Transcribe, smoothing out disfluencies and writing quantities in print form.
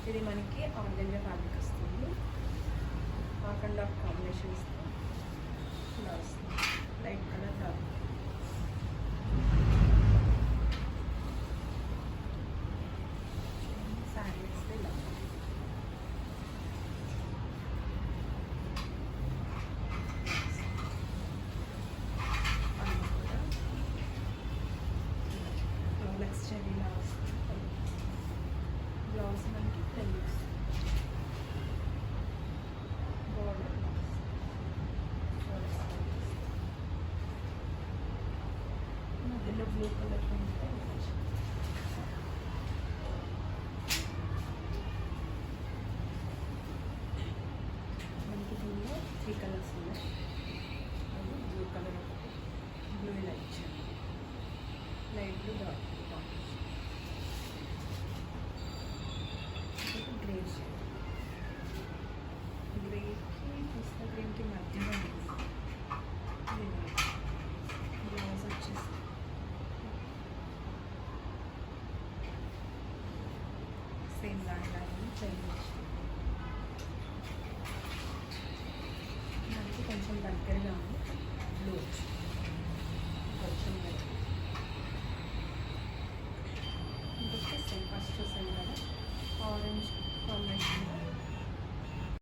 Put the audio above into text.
ఇది మనకి organza fabric వస్తుంది. హాఫ్ అండ్ హాఫ్ కాంబినేషన్స్ ఇలా వస్తుంది. లైట్ కలర్ డార్క్ శారీ వస్తే ఇలా నెక్స్ట్ చెరీ ఇలా వస్తుంది. బ్లౌజ్ మనకి ప్లెయిన్ బోర్డర్ మధ్యలో బ్లూ కలర్ ఉంటే మనకి దీనిలో 3 కలర్స్ ఉన్నాయి. అది బ్లూ కలర్ ఒకటి, బ్లూ ఇలా ఇచ్చాను, light blue dark blue combination, grey shade. గ్రేకి పిస్తా గ్రీన్కి మధ్యలో ఉంది. బ్లౌజ్ వచ్చేసి సేమ్ దాంట్లో ప్లెయిన్ మనకి కొంచెం దగ్గరగా ఉంది బ్లూ.